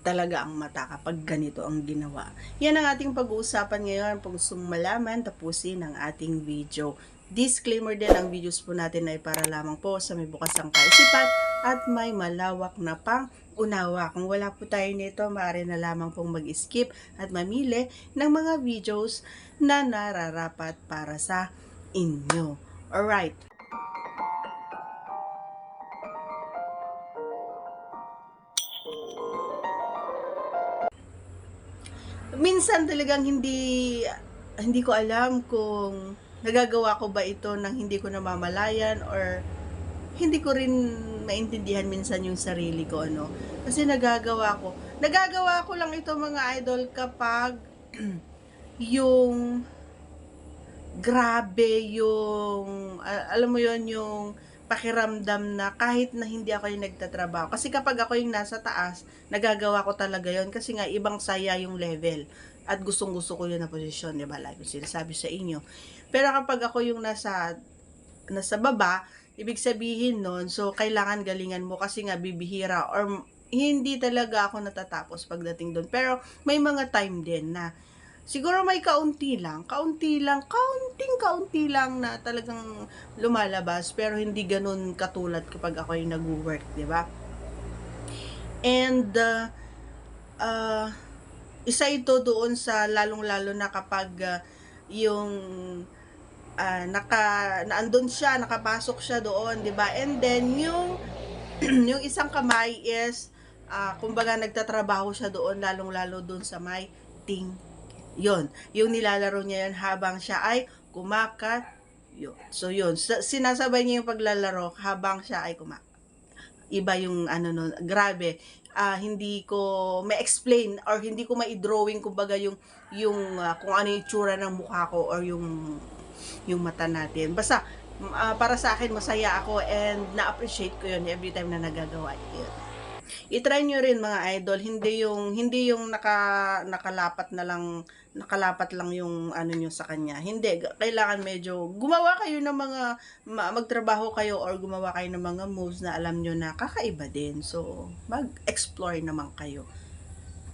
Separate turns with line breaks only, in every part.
talaga ang mata kapag ganito ang ginawa. Yan ang ating pag-uusapan ngayon. Kung gusto mong malaman, tapusin ang ating video. Disclaimer din, ang videos po natin ay para lamang po sa may bukasang kaisipan at may malawak na pang-unawa. Kung wala po tayo nito, maaari na lamang pong mag-skip at mamili ng mga videos na nararapat para sa inyo. Alright. Minsan talagang hindi ko alam kung nagagawa ko ba ito nang hindi ko namamalayan, or hindi ko rin maintindihan minsan yung sarili ko, ano. Kasi nagagawa ko lang ito, mga idol, kapag yung grabe yung alam mo yon, yung pakiramdam na kahit na hindi ako yung nagtatrabaho. Kasi kapag ako yung nasa taas, nagagawa ko talaga yon, kasi nga ibang saya yung level at gustong-gusto ko yun na posisyon, di ba? Lagi sinasabi sa inyo. Pero kapag ako yung nasa baba, ibig sabihin nun, so kailangan galingan mo, kasi nga bibihira or hindi talaga ako natatapos pagdating doon. Pero may mga time din na siguro may kaunti lang na talagang lumalabas, pero hindi ganun katulad kapag ako yung nag-work, di ba? And isa ito doon sa lalong-lalo na kapag yung naandun siya, nakapasok siya doon, di ba? And then yung yung isang kamay is kumbaga nagtatrabaho siya doon, lalong-lalo doon sa may ting. Yun, yung nilalaro niya yun habang siya ay kumakat. Yun. So yun, sinasabay niya yung paglalaro habang siya ay kumakat. Iba yung ano nun, grabe. Hindi ko ma-explain or hindi ko ma-drawing kumbaga yung kung ano yung tsura ng mukha ko or yung mata natin. Basta para sa akin masaya ako and na-appreciate ko yun every time na nagagawa yun. I-try nyo rin, mga idol, hindi yung nakalapat lang yung ano nyo sa kanya. Hindi, kailangan medyo gumawa kayo ng mga magtrabaho kayo or gumawa kayo ng mga moves na alam nyo na kakaiba din. So, mag-explore naman kayo.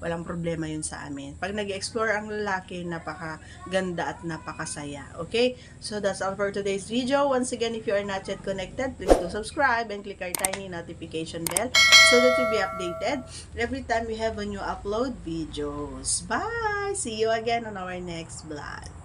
Walang problema yun sa amin. Pag nag-explore ang lalaki, napakaganda at napakasaya. Okay? So, that's all for today's video. Once again, if you are not yet connected, please do subscribe and click our tiny notification bell so that you'll be updated every time we have a new upload videos. Bye! See you again on our next vlog.